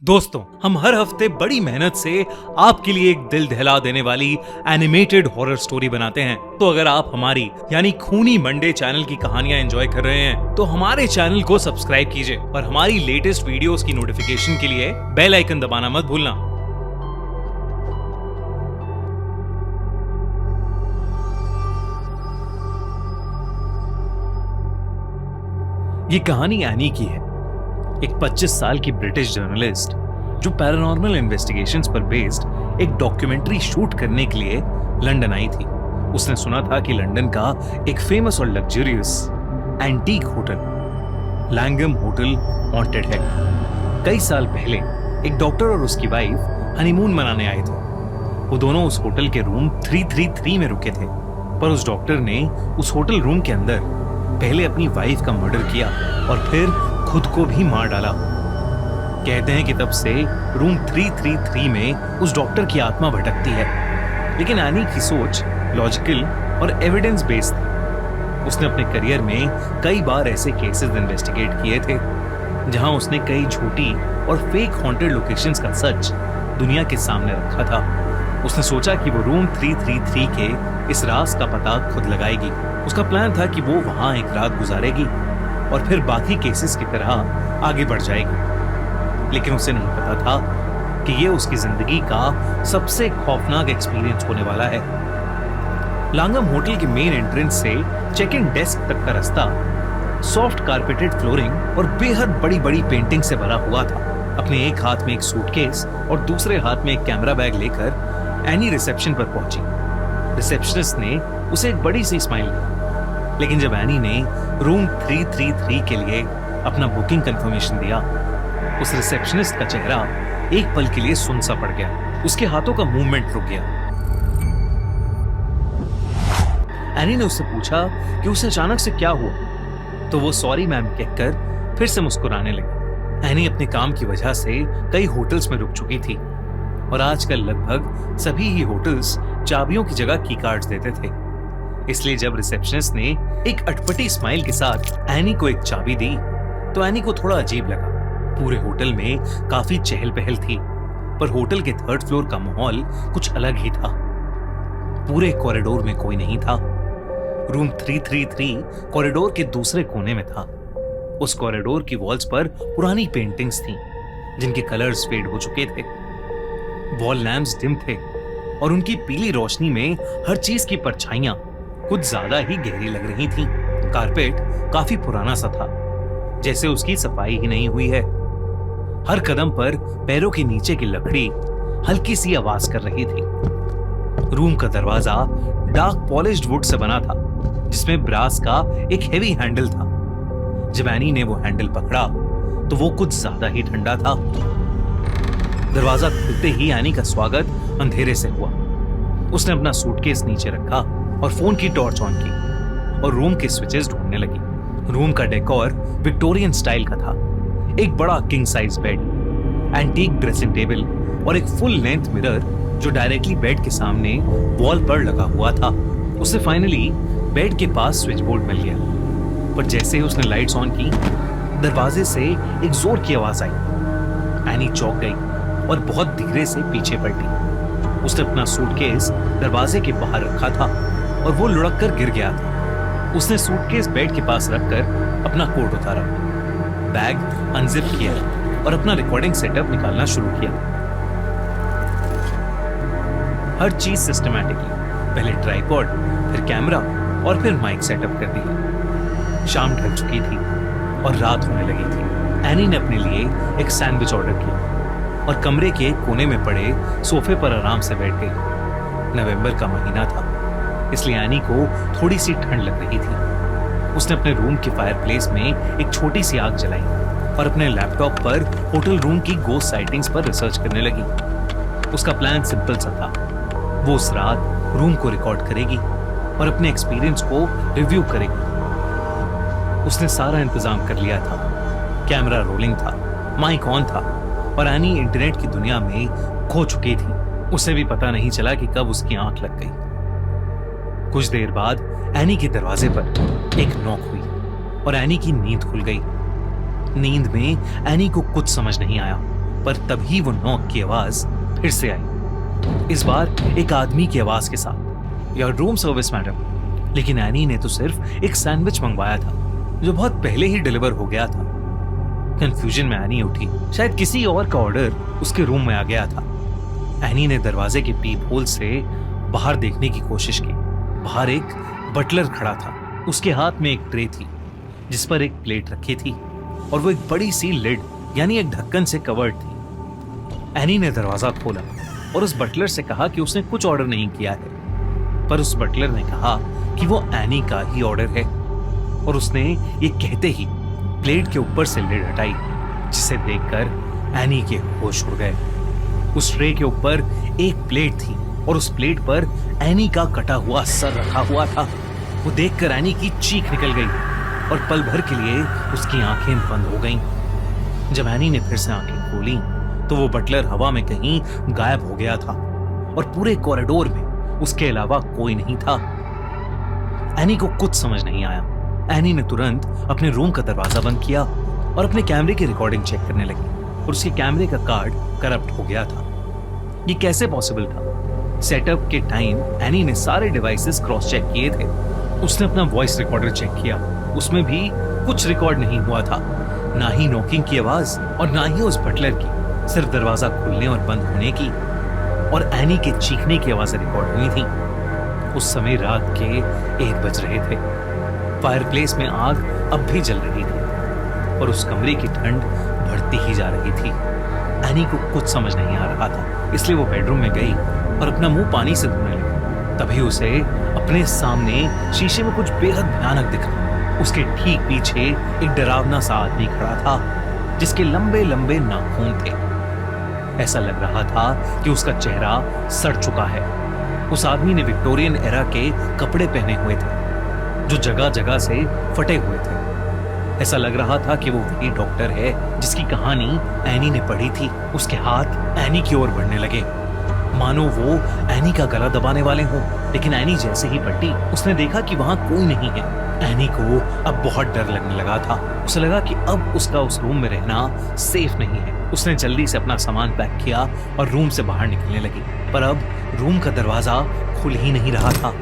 दोस्तों, हम हर हफ्ते बड़ी मेहनत से आपके लिए एक दिल दहला देने वाली एनिमेटेड हॉरर स्टोरी बनाते हैं। तो अगर आप हमारी यानी खूनी मंडे चैनल की कहानियां एंजॉय कर रहे हैं तो हमारे चैनल को सब्सक्राइब कीजिए और हमारी लेटेस्ट वीडियोस की नोटिफिकेशन के लिए बेल आइकन दबाना मत भूलना। ये कहानी एनी की है, एक 25 साल की ब्रिटिश जर्नलिस्ट जो पैरानॉर्मल इन्वेस्टिगेशंस पर बेस्ड एक डॉक्यूमेंट्री शूट करने के लिए लंदन आई थी। उसने सुना था कि लंदन का एक फेमस और luxurious antique hotel Langham hotel haunted है। कई साल पहले एक डॉक्टर और उसकी वाइफ हनीमून मनाने आए थे। वो दोनों उस होटल के रूम 333 में रुके थे, पर उस डॉक्टर ने उस होटल रूम के अंदर पहले अपनी वाइफ का मर्डर किया और फिर खुद को भी मार डाला। कहते हैं कि तब से रूम 333 में उस डॉक्टर की आत्मा भटकती है। लेकिन एनी की सोच लॉजिकल और एविडेंस बेस्ड थी। उसने अपने करियर में कई बार ऐसे केसेस इन्वेस्टिगेट किए थे जहां उसने कई झूठी और फेक हॉन्टेड लोकेशंस का सच दुनिया के सामने रखा था। उसने सोचा कि वो रूम 333 के इस राज का पता खुद लगाएगी। उसका प्लान था कि वो वहां एक रात गुजारेगी और फिर बाकी केसेस की तरह आगे बढ़ जाएगी। लेकिन उसे नहीं पता था कि ये उसकी जिंदगी का सबसे खौफनाक एक्सपीरियंस होने वाला है। लांगम होटल के मेन एंट्रेंस से चेक इन डेस्क तक का रास्ता सॉफ्ट कारपेटेड फ्लोरिंग और बेहद बड़ी बड़ी पेंटिंग से भरा हुआ था। अपने एक हाथ में एक सूटकेस और दूसरे हाथ में एक कैमरा बैग लेकर एनी रिसेप्शन पर पहुंची। रिसेप्शनिस्ट ने उसे एक बड़ी सी स्माइल दी। लेकिन जब एनी ने रूम 333 के लिए अपना बुकिंग कंफर्मेशन दिया, उस रिसेप्शनिस्ट का चेहरा एक पल के लिए सुन सा पड़ गया। उसके हाथों का मूवमेंट रुक गया। एनी ने उससे पूछा कि उसे अचानक से क्या हुआ, तो वो सॉरी मैम कहकर फिर से मुस्कुराने लगी। एनी अपने काम की वजह से कई होटल्स में रुक चुकी थी और आजकल लगभग सभी ही होटल्स चाबियों की जगह की कार्ड्स देते थे। इसलिए जब रिसेप्शनिस्ट ने एक अटपटी स्माइल के साथ एनी को एक चाबी दी तो एनी को थोड़ा अजीब लगा। पूरे होटल में काफी चहल पहल थी, पर होटल के 3rd फ्लोर का माहौल कुछ अलग ही था। पूरे कॉरिडोर में कोई नहीं था। रूम 333 कॉरिडोर के दूसरे कोने में था। उस कॉरिडोर की वॉल्स पर पुरानी पेंटिंग्स थीं, जिनके कलर्स फेड हो चुके थे। वॉल लैंप्स डिम थे और उनकी पीली रोशनी में हर चीज की परछाइयां कुछ ज्यादा ही गहरी लग रही थीं। कारपेट काफी पुराना सा था, जैसे उसकी सफाई ही नहीं हुई है। हर कदम पर पैरों के नीचे की लकड़ी हल्की सी आवाज कर रही थी। रूम का दरवाजा डार्क पॉलिश्ड वुड से बना था, जिसमें ब्रास का एक हेवी हैंडल था। जब एनी ने वो हैंडल पकड़ा तो वो कुछ ज्यादा ही ठंडा था। दरवाजा खुलते ही एनी का स्वागत अंधेरे से हुआ। उसने अपना सूटकेस नीचे रखा और फोन की टॉर्च ऑन की और रूम के स्विचेस ढूंढने लगी। रूम का डेकोर विक्टोरियन स्टाइल का था। एक बड़ा king size bed, antique dressing table और एक फुल लेंथ मिरर जो डायरेक्टली बेड के सामने वॉल पर लगा हुआ था। उसे फाइनली बेड के पास स्विच बोर्ड मिल गया, पर जैसे ही उसने लाइट्स ऑन की, दरवाजे से एक जोर की आवाज आई। एनी चौंक गई और बहुत धीरे से पीछे पलटी। उसने अपना सूटकेस दरवाजे के बाहर रखा था और वो लुढ़क कर गिर गया था। उसने सूटकेस बेड के पास रखकर अपना कोट उतारा, बैग अनजिप किया और अपना रिकॉर्डिंग सेटअप निकालना शुरू किया। हर चीज सिस्टमैटिकली, पहले ट्राइपॉड, फिर कैमरा और फिर माइक सेटअप कर दिया। शाम ढल चुकी थी और रात होने लगी थी। एनी ने अपने लिए एक सैंडविच ऑर्डर किया और कमरे के कोने में पड़े सोफे पर आराम से बैठ गई। नवंबर का महीना था, इसलिए एनी को थोड़ी सी ठंड लग रही थी। उसने अपने रूम की फायरप्लेस में एक छोटी सी आग जलाई और अपने लैपटॉप पर होटल रूम की गोस्ट साइटिंग्स पर रिसर्च करने लगी। उसका प्लान सिंपल सा था। वो उस रात रूम को रिकॉर्ड करेगी और अपने एक्सपीरियंस को रिव्यू करेगी। उसने सारा इंतजाम कर लिया था। कैमरा रोलिंग था, माइक ऑन था और एनी इंटरनेट की दुनिया में खो चुकी थी। उसे भी पता नहीं चला कि कब उसकी आंख लग गई। कुछ देर बाद एनी के दरवाजे पर एक नॉक हुई और एनी की नींद खुल गई। नींद में एनी को कुछ समझ नहीं आया पर तभी वो नॉक की आवाज फिर से आई, इस बार एक आदमी की आवाज के साथ, योर रूम सर्विस मैडम। लेकिन एनी ने तो सिर्फ एक सैंडविच मंगवाया था जो बहुत पहले ही डिलीवर हो गया था। कंफ्यूजन में एनी उठी, शायद किसी और का ऑर्डर उसके रूम में आ गया था। एनी ने दरवाजे के पीप होल से बाहर देखने की कोशिश की। बाहर एक बटलर खड़ा था, उसके हाथ में एक ट्रे थी जिस पर एक प्लेट रखी थी और वो एक बड़ी सी लिड यानी एक ढक्कन से कवर्ड थी। एनी ने दरवाजा खोला और उस बटलर से कहा कि उसने कुछ ऑर्डर नहीं किया है, पर उस बटलर ने कहा कि वो एनी का ही ऑर्डर है और उसने ये कहते ही प्लेट के ऊपर से लिड हटाई, जिसे देखकर एनी के होश उड़ गए। उस ट्रे के ऊपर एक प्लेट थी और उस प्लेट पर एनी का कटा हुआ सर रखा हुआ था। वो देखकर एनी की चीख निकल गई और पल भर के लिए उसकी आंखें बंद हो गईं। जब एनी ने फिर से आंखें खोली तो वो बटलर हवा में कहीं गायब हो गया था और पूरे कॉरिडोर में उसके अलावा कोई नहीं था। एनी को कुछ समझ नहीं आया। एनी ने तुरंत अपने रूम का दरवाजा बंद किया और अपने कैमरे की रिकॉर्डिंग चेक करने लगी और उसके कैमरे का कार्ड करप्ट हो गया था। ये कैसे पॉसिबल था? सेटअप के टाइम एनी ने सारे डिवाइसेस क्रॉस चेक किए थे। उसने अपना वॉइस रिकॉर्डर चेक किया, उसमें भी कुछ रिकॉर्ड नहीं हुआ था, ना ही नॉकिंग की आवाज और ना ही उस बटलर की, सिर्फ दरवाजा खुलने और बंद होने की और एनी के चीखने की आवाजें रिकॉर्ड हुई थी। उस समय रात के 1 बज रहे थे। फायरप्लेस में आग अब भी जल रही थी और उस कमरे की ठंड बढ़ती ही जा रही थी। एनी को कुछ समझ नहीं आ रहा था, इसलिए वो बेडरूम में गई और अपना मुंह पानी से धोने लगी। तभी उसे अपने सामने शीशे में कुछ बेहद भयानक दिखा। उसके ठीक पीछे एक डरावना सा आदमी खड़ा था जिसके लंबे लंबे नाखून थे। ऐसा लग रहा था कि उसका चेहरा सड़ चुका है। उस आदमी ने विक्टोरियन एरा के कपड़े पहने हुए थे जो जगह जगह से फटे हुए थे। ऐसा लग रहा था कि वो वही डॉक्टर है जिसकी कहानी एनी ने पढ़ी थी। उसके हाथ एनी की ओर बढ़ने लगे, मानो वो एनी का गला दबाने वाले हों। लेकिन एनी जैसे ही पलटी, उसने देखा कि वहां कोई नहीं है। एनी को अब बहुत डर लगने लगा था। उसे लगा कि अब उसका उस रूम में रहना सेफ नहीं है। उसने जल्दी से अपना सामान पैक किया और रूम से बाहर निकलने लगी, पर अब रूम का दरवाजा खुल ही नहीं रहा था।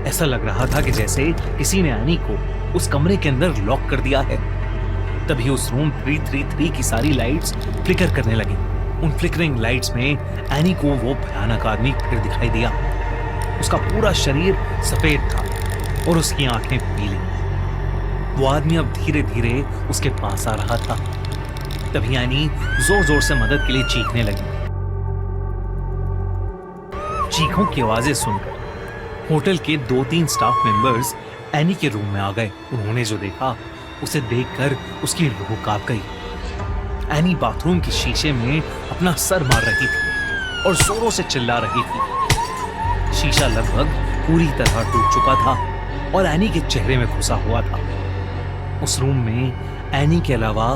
ऐसा लग रहा था कि जैसे किसी ने एनी को उस कमरे के अंदर लॉक कर दिया है। तभी उस रूम 333 की सारी लाइट्स फ्लिकर करने लगी। उन फ्लिकरिंग लाइट्स में एनी को वो भयानक आदमी फिर दिखाई दिया। उसका पूरा शरीर सफेद था और उसकी आंखें पीली। वो आदमी अब धीरे धीरे उसके पास आ रहा था। तभी एनी जोर जोर से मदद के लिए चीखने लगी। चीखों की आवाजें सुनकर होटल के 2-3 स्टाफ मेंबर्स एनी के रूम में आ गए। उन्होंने जो देखा उसे देखकर उसकी रूह कांप गई। एनी बाथरूम के शीशे में अपना सर मार रही थी और जोरों से चिल्ला रही थी। शीशा लगभग पूरी तरह टूट चुका था और एनी के चेहरे में घुसा हुआ था। उस रूम में एनी के अलावा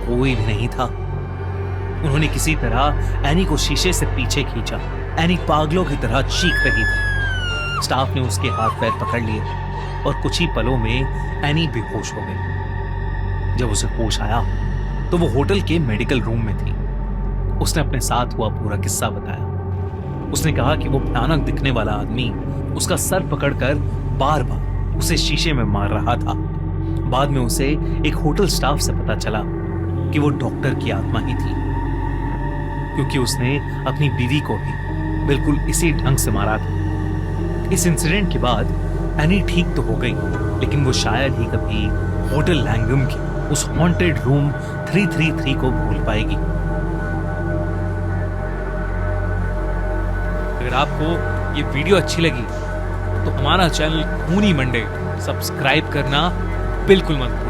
कोई भी नहीं था। उन्होंने किसी तरह एनी को शीशे से पीछे खींचा। एनी पागलों की तरह चीख रही थी। स्टाफ ने उसके हाथ पैर पकड़ लिए और कुछ ही पलों में एनी बेहोश हो गई। जब उसे होश आया तो वो होटल के मेडिकल रूम में थी। उसने अपने साथ हुआ पूरा किस्सा बताया। उसने कहा कि वो भयानक दिखने वाला आदमी उसका सर पकड़कर बार बार उसे शीशे में मार रहा था। बाद में उसे एक होटल स्टाफ से पता चला कि वो डॉक्टर की आत्मा ही थी, क्योंकि उसने अपनी बीवी को भी बिल्कुल इसी ढंग से मारा था। इस इंसिडेंट के बाद एनी ठीक तो हो गई, लेकिन वो शायद ही कभी होटल लैंगम के उस हॉन्टेड रूम 333 को भूल पाएगी। अगर आपको ये वीडियो अच्छी लगी तो हमारा चैनल खूनी मंडे सब्सक्राइब करना बिल्कुल मत भूलिए।